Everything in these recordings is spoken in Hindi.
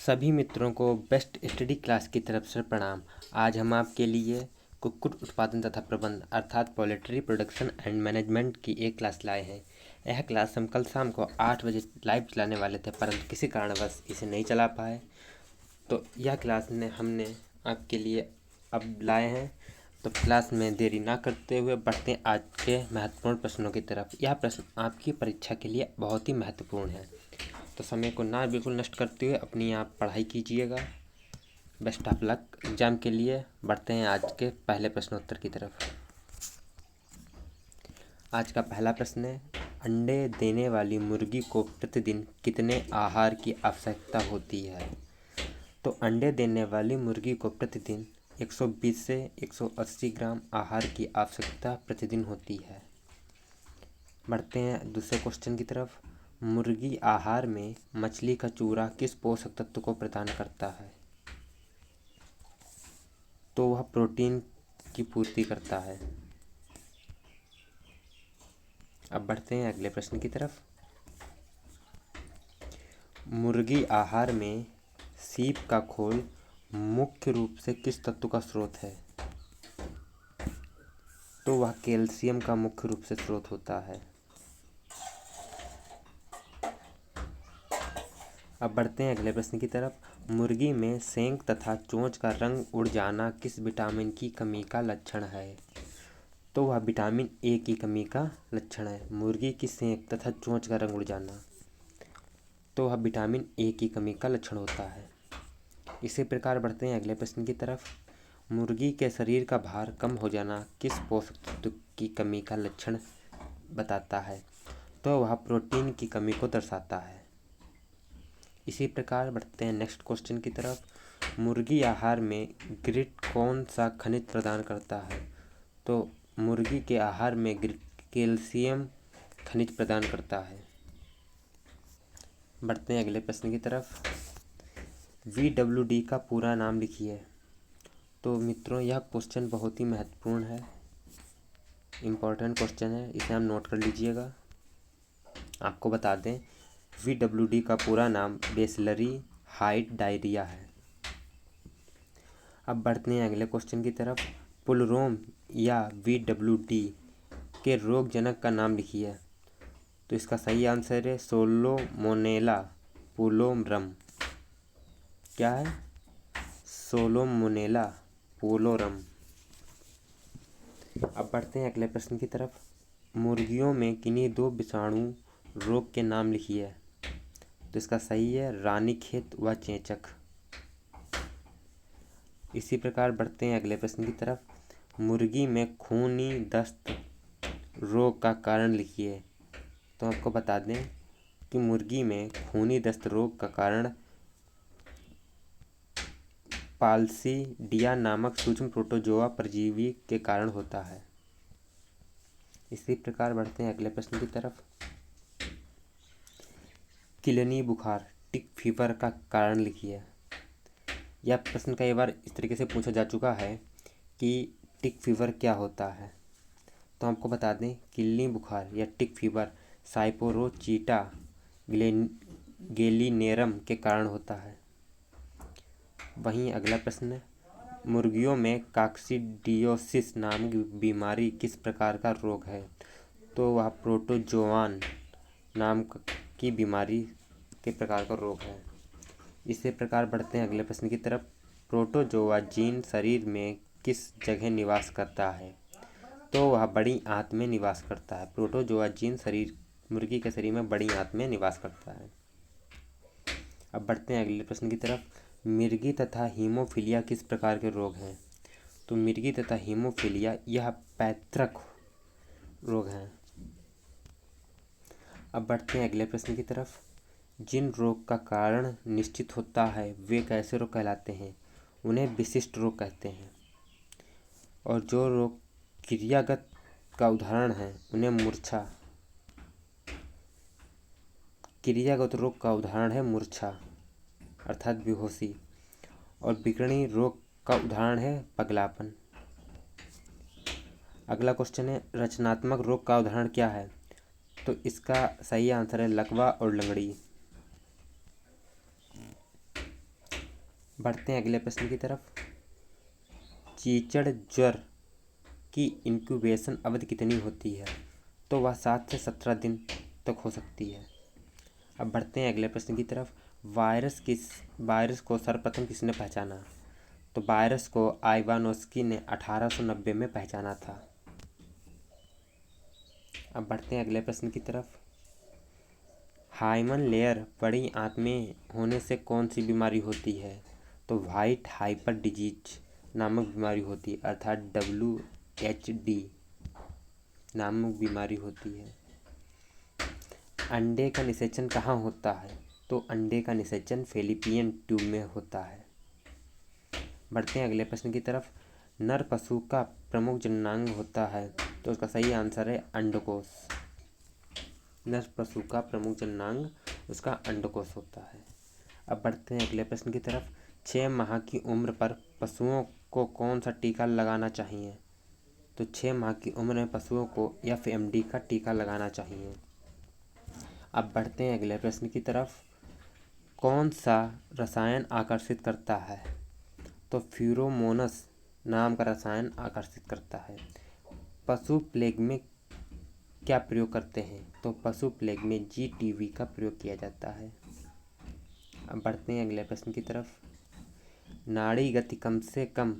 सभी मित्रों को बेस्ट स्टडी क्लास की तरफ से प्रणाम। आज हम आपके लिए कुक्कुट उत्पादन तथा प्रबंध अर्थात पोल्ट्री प्रोडक्शन एंड मैनेजमेंट की एक क्लास लाए हैं। यह क्लास हम कल शाम को 8 बजे लाइव चलाने वाले थे, परंतु किसी कारणवश इसे नहीं चला पाए। तो यह क्लास हमने आपके लिए अब लाए हैं। तो क्लास में देरी ना करते हुए बढ़ते हैं आज के महत्वपूर्ण प्रश्नों की तरफ। यह प्रश्न आपकी परीक्षा के लिए बहुत ही महत्वपूर्ण है, तो समय को ना बिल्कुल नष्ट करते हुए अपनी आप पढ़ाई कीजिएगा। बेस्ट ऑफ लक एग्जाम के लिए। बढ़ते हैं आज के पहले प्रश्नोत्तर की तरफ। आज का पहला प्रश्न है, अंडे देने वाली मुर्गी को प्रतिदिन कितने आहार की आवश्यकता होती है? तो अंडे देने वाली मुर्गी को प्रतिदिन 120 से 180 ग्राम आहार की आवश्यकता प्रतिदिन होती है। बढ़ते हैं दूसरे क्वेश्चन की तरफ। मुर्गी आहार में मछली का चूरा किस पोषक तत्व को प्रदान करता है? तो वह प्रोटीन की पूर्ति करता है। अब बढ़ते हैं अगले प्रश्न की तरफ। मुर्गी आहार में सीप का खोल मुख्य रूप से किस तत्व का स्रोत है? तो वह कैल्शियम का मुख्य रूप से स्रोत होता है। अब बढ़ते हैं अगले प्रश्न की तरफ। मुर्गी में सेंक तथा चोंच का रंग उड़ जाना किस विटामिन की कमी का लक्षण है? तो वह विटामिन ए की कमी का लक्षण है। मुर्गी की सेंक तथा चोंच का रंग उड़ जाना, तो वह विटामिन ए की कमी का लक्षण होता है। इसी प्रकार बढ़ते हैं अगले प्रश्न की तरफ। मुर्गी के शरीर का भार कम हो जाना किस पोषक तत्व की कमी का लक्षण बताता है? तो वह प्रोटीन की कमी को दर्शाता है। इसी प्रकार बढ़ते हैं नेक्स्ट क्वेश्चन की तरफ। मुर्गी आहार में ग्रिट कौन सा खनिज प्रदान करता है? तो मुर्गी के आहार में ग्रिट कैल्शियम खनिज प्रदान करता है। बढ़ते हैं अगले प्रश्न की तरफ। VWD का पूरा नाम लिखिए। तो मित्रों यह क्वेश्चन बहुत ही महत्वपूर्ण है, इम्पोर्टेंट क्वेश्चन है, इसे हम नोट कर लीजिएगा। आपको बता दें, VWD का पूरा नाम बेसिलरी हाइट डायरिया है। अब बढ़ते हैं अगले क्वेश्चन की तरफ। पुलरोम या VWD के रोगजनक का नाम लिखिए। तो इसका सही आंसर है सोलोमोनेला पुलोरम। क्या है? सोलोमोनेला पुलोरम। अब बढ़ते हैं अगले प्रश्न की तरफ। मुर्गियों में किन्हीं दो विषाणु रोग के नाम लिखिए। तो इसका सही है रानीखेत व चेचक। इसी प्रकार बढ़ते हैं अगले प्रश्न की तरफ। मुर्गी में खूनी दस्त रोग का कारण लिखिए। तो आपको बता दें कि मुर्गी में खूनी दस्त रोग का कारण पाल्सीडिया नामक सूक्ष्म प्रोटोजोआ परजीवी के कारण होता है। इसी प्रकार बढ़ते हैं अगले प्रश्न की तरफ। किलनी बुखार टिक फीवर का कारण लिखिए। यह प्रश्न कई बार इस तरीके से पूछा जा चुका है कि टिक फीवर क्या होता है। तो आपको बता दें किलनी बुखार या टिक फीवर साइपोरोचीटा गेलिनेरम के कारण होता है। वहीं अगला प्रश्न, मुर्गियों में काक्सीडियोसिस नामक बीमारी किस प्रकार का रोग है? तो वह प्रोटोजोआन नाम की बीमारी के प्रकार का रोग है। इसी प्रकार बढ़ते हैं अगले प्रश्न की तरफ। प्रोटोजोआ जीन शरीर में किस जगह निवास करता है? तो वह बड़ी आंत में निवास करता है। प्रोटोजोआ जीन मुर्गी के शरीर में बड़ी आंत में निवास करता है। अब बढ़ते हैं अगले प्रश्न की तरफ। मिर्गी तथा हीमोफीलिया किस प्रकार के रोग हैं? तो मिर्गी तथा हीमोफीलिया यह पैतृक रोग हैं। अब बढ़ते हैं अगले प्रश्न की तरफ। जिन रोग का कारण निश्चित होता है वे कैसे रोग कहलाते हैं? उन्हें विशिष्ट रोग कहते हैं। और जो रोग क्रियागत का उदाहरण है उन्हें मूर्छा। क्रियागत रोग का उदाहरण है मूर्छा अर्थात बेहोशी, और विकिरणी रोग का उदाहरण है पगलापन। अगला क्वेश्चन है रचनात्मक रोग का उदाहरण क्या है? तो इसका सही आंसर है लकवा और लंगड़ी। बढ़ते हैं अगले प्रश्न की तरफ। चीचड़ ज्वर की इंक्यूबेशन अवधि कितनी होती है? तो वह 7 से 17 दिन तक हो सकती है। अब बढ़ते हैं अगले प्रश्न की तरफ। वायरस को सर्वप्रथम किसने पहचाना? तो वायरस को आइवानोस्की ने 1890 में पहचाना था। अब बढ़ते हैं अगले प्रश्न की तरफ। हाइमन लेयर बड़ी आंत में होने से कौन सी बीमारी होती है? तो व्हाइट हाइपर डिजीज नामक बीमारी होती है, अर्थात WHD नामक बीमारी होती है। अंडे का निषेचन कहाँ होता है? तो अंडे का निषेचन फैलोपियन ट्यूब में होता है। बढ़ते हैं अगले प्रश्न की तरफ। नर पशु का प्रमुख जननांग होता है? तो उसका सही आंसर है अंडकोश। नर पशु का प्रमुख जननांग उसका अंडकोश होता है। अब बढ़ते हैं अगले प्रश्न की तरफ। 6 माह की उम्र पर पशुओं को कौन सा टीका लगाना चाहिए? तो 6 माह की उम्र में पशुओं को FMD का टीका लगाना चाहिए। अब बढ़ते हैं अगले प्रश्न की तरफ। कौन सा रसायन आकर्षित करता है? तो फ्यूरोमोनस नाम का रसायन आकर्षित करता है। पशु प्लेग में क्या प्रयोग करते हैं? तो पशु प्लेग में GTV का प्रयोग किया जाता है। अब बढ़ते हैं अगले प्रश्न की तरफ। नाड़ी गति कम से कम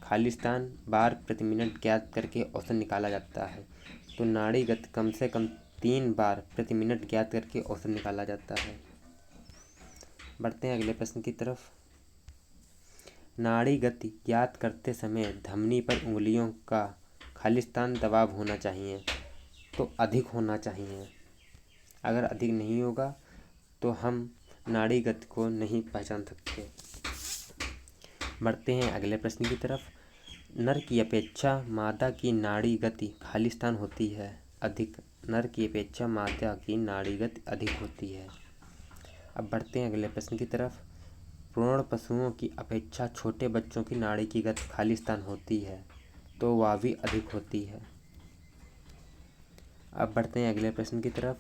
खालिस्तान बार प्रति मिनट ज्ञात करके औसत निकाला जाता है। तो नाड़ी गति कम से कम 3 बार प्रति मिनट ज्ञात करके औसत निकाला जाता है। बढ़ते हैं अगले प्रश्न की तरफ। नाड़ी गति ज्ञात करते समय धमनी पर उंगलियों का खालिस्तान दबाव होना चाहिए? तो अधिक होना चाहिए। अगर अधिक नहीं होगा तो हम नाड़ी गति को नहीं पहचान सकते। बढ़ते हैं अगले प्रश्न की तरफ। नर की अपेक्षा मादा की नाड़ी गति खालिस्तान होती है अधिक। नर की अपेक्षा मादा की नाड़ी गति अधिक होती है। अब बढ़ते हैं अगले प्रश्न की तरफ। प्रौढ़ पशुओं की अपेक्षा छोटे बच्चों की नाड़ी की गति खालिस्तान होती है, तो वह भी अधिक होती है। अब बढ़ते हैं अगले प्रश्न की तरफ।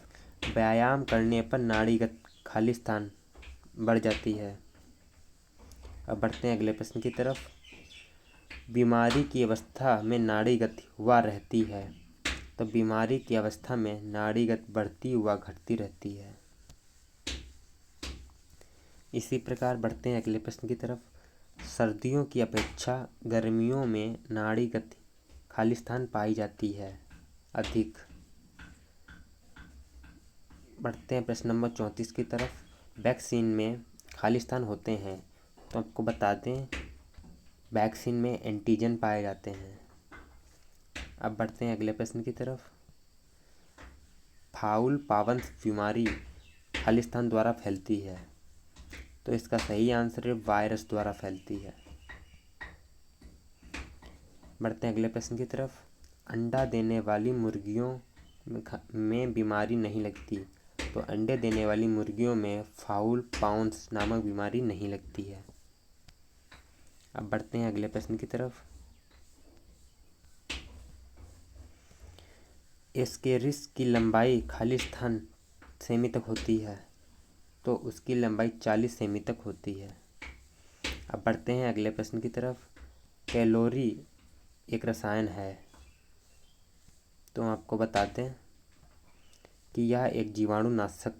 व्यायाम करने पर नाड़ी गति खालिस्तान बढ़ जाती है। अब बढ़ते हैं अगले प्रश्न की तरफ। बीमारी की अवस्था में नाड़ी गति हुआ रहती है, तो बीमारी की अवस्था में नाड़ी गति बढ़ती व घटती रहती है। इसी प्रकार बढ़ते हैं अगले प्रश्न की तरफ। सर्दियों की अपेक्षा गर्मियों में नाड़ी गति खालिस्तान पाई जाती है अधिक। बढ़ते हैं प्रश्न नंबर 34 की तरफ। वैक्सीन में खालिस्तान होते हैं, तो आपको बता दें वैक्सीन में एंटीजन पाए जाते हैं। अब बढ़ते हैं अगले प्रश्न की तरफ। फाउल पावंस बीमारी खालिस्तान द्वारा फैलती है, तो इसका सही आंसर है वायरस द्वारा फैलती है। बढ़ते हैं अगले प्रश्न की तरफ। अंडा देने वाली मुर्गियों में बीमारी नहीं लगती, तो अंडे देने वाली मुर्गियों में फाउल पाउंस नामक बीमारी नहीं लगती है। अब बढ़ते हैं अगले प्रश्न की तरफ। एस्केरिस की लंबाई खालिस्तान सेमी तक होती है, तो उसकी लंबाई 40 सेमी तक होती है। अब बढ़ते हैं अगले प्रश्न की तरफ। कैलोरी एक रसायन है, तो आपको बताते हैं कि यह एक जीवाणुनाशक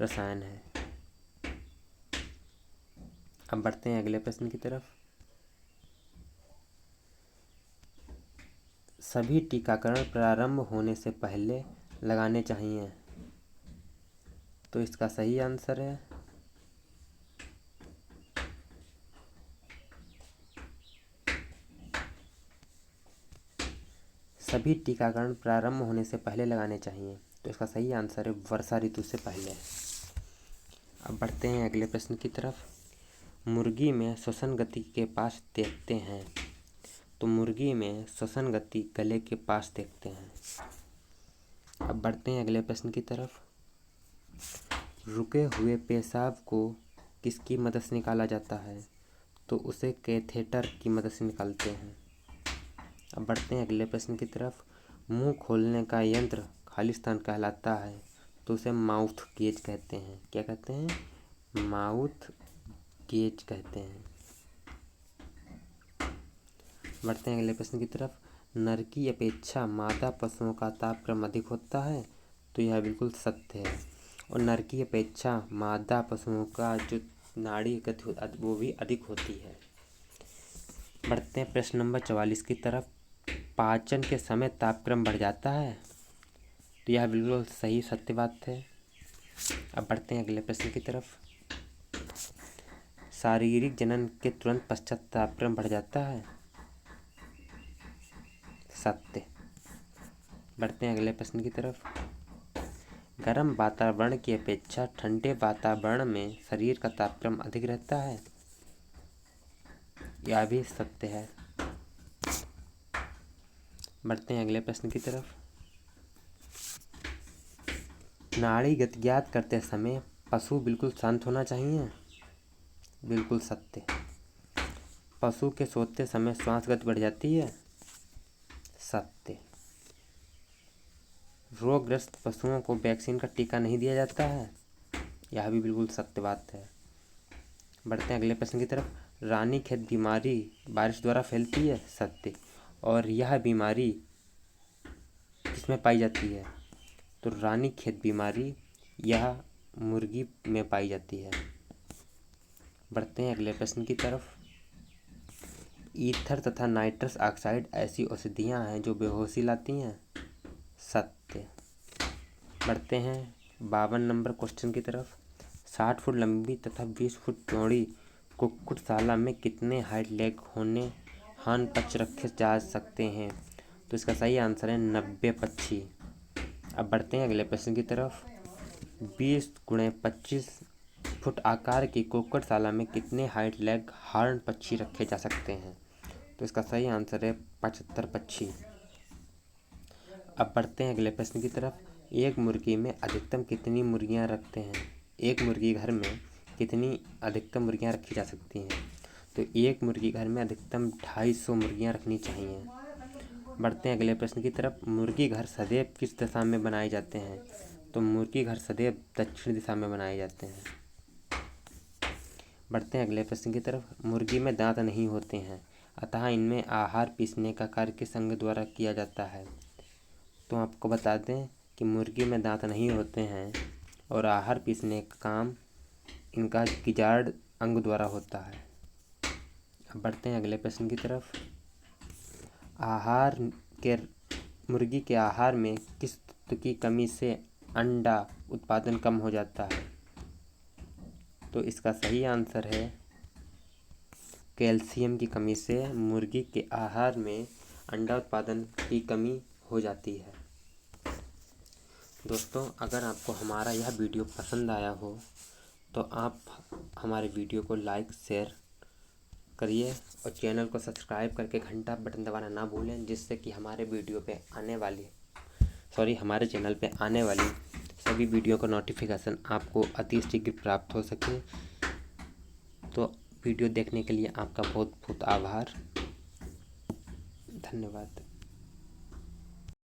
रसायन है। अब बढ़ते हैं अगले प्रश्न की तरफ। सभी टीकाकरण प्रारंभ होने से पहले लगाने चाहिए, तो इसका सही आंसर है सभी टीकाकरण प्रारंभ होने से पहले लगाने चाहिए, तो इसका सही आंसर है वर्षा ऋतु से पहले। अब बढ़ते हैं अगले प्रश्न की तरफ। मुर्गी में श्वसन गति के पास देखते हैं, तो मुर्गी में श्वसन गति गले के पास देखते हैं। अब बढ़ते हैं अगले प्रश्न की तरफ। रुके हुए पेशाब को किसकी मदद से निकाला जाता है, तो उसे कैथेटर की मदद से निकालते हैं। अब बढ़ते हैं अगले प्रश्न की तरफ। मुंह खोलने का यंत्र खालिस्तान कहलाता है, तो उसे माउथ गेज कहते हैं। क्या कहते हैं? माउथ गेज कहते हैं। बढ़ते हैं अगले प्रश्न की तरफ। नर की अपेक्षा मादा पशुओं का तापक्रम अधिक होता है, तो यह बिल्कुल सत्य है। और नर की अपेक्षा मादा पशुओं का जो नाड़ी गति वो भी अधिक होती है। बढ़ते हैं प्रश्न नंबर 44 की तरफ। पाचन के समय तापक्रम बढ़ जाता है, तो यह बिल्कुल सही सत्य बात है। अब बढ़ते हैं अगले प्रश्न की तरफ। शारीरिक जनन के तुरंत पश्चात तापक्रम बढ़ जाता है, सत्य। बढ़ते हैं अगले प्रश्न की तरफ। गर्म वातावरण की अपेक्षा ठंडे वातावरण में शरीर का तापक्रम अधिक रहता है, यह भी सत्य है। बढ़ते हैं अगले प्रश्न की तरफ। नाड़ी गति ज्ञात करते समय पशु बिल्कुल शांत होना चाहिए, बिल्कुल सत्य। पशु के सोते समय श्वास गति बढ़ जाती है, सत्य। रोगग्रस्त पशुओं को वैक्सीन का टीका नहीं दिया जाता है, यह भी बिल्कुल सत्य बात है। बढ़ते हैं अगले प्रश्न की तरफ। रानीखेत बीमारी बारिश द्वारा फैलती है, सत्य। और यह बीमारी किसमें पाई जाती है, तो रानीखेत बीमारी यह मुर्गी में पाई जाती है। बढ़ते हैं अगले प्रश्न की तरफ। ईथर तथा नाइट्रस ऑक्साइड ऐसी औषधियाँ हैं जो बेहोशी लाती हैं, सत्य। बढ़ते हैं 52 नंबर क्वेश्चन की तरफ। 60 फुट लंबी तथा 20 फुट चौड़ी कुक्कुटशाला में कितने हाइड लेग होने हान पक्ष रखे जा सकते हैं, तो इसका सही आंसर है 90 पक्षी। अब बढ़ते हैं अगले प्रश्न की तरफ। 20 × 25 फुट आकार की कुक्कुटशाला में कितने हाइड लेग हॉर्न पक्षी रखे जा सकते हैं, तो इसका सही आंसर है 75 पक्षी। अब बढ़ते हैं अगले प्रश्न की तरफ। एक मुर्गी में अधिकतम कितनी मुर्गियां रखते हैं, एक मुर्गी घर में कितनी अधिकतम मुर्गियां रखी जा सकती हैं, तो एक मुर्गी घर में अधिकतम 250 मुर्गियां रखनी चाहिए। बढ़ते हैं अगले प्रश्न की तरफ। मुर्गी घर सदैव किस दिशा में बनाए जाते हैं, तो मुर्गी घर सदैव दक्षिण दिशा में बनाए जाते हैं। बढ़ते हैं अगले प्रश्न की तरफ। मुर्गी में दांत नहीं होते हैं, अतः इनमें आहार पीसने का कार्य किस अंग द्वारा किया जाता है, तो आपको बता दें कि मुर्गी में दांत नहीं होते हैं और आहार पीसने का काम इनका गिजार्ड अंग द्वारा होता है। अब बढ़ते हैं अगले प्रश्न की तरफ। मुर्गी के आहार में किस तत्व की कमी से अंडा उत्पादन कम हो जाता है, तो इसका सही आंसर है कैल्शियम की कमी से मुर्गी के आहार में अंडा उत्पादन की कमी हो जाती है। दोस्तों, अगर आपको हमारा यह वीडियो पसंद आया हो तो आप हमारे वीडियो को लाइक शेयर करिए और चैनल को सब्सक्राइब करके घंटा बटन दबाना ना भूलें, जिससे कि हमारे चैनल पे आने वाली सभी वीडियो का नोटिफिकेशन आपको अति शीघ्र प्राप्त हो सके। तो वीडियो देखने के लिए आपका बहुत बहुत आभार, धन्यवाद।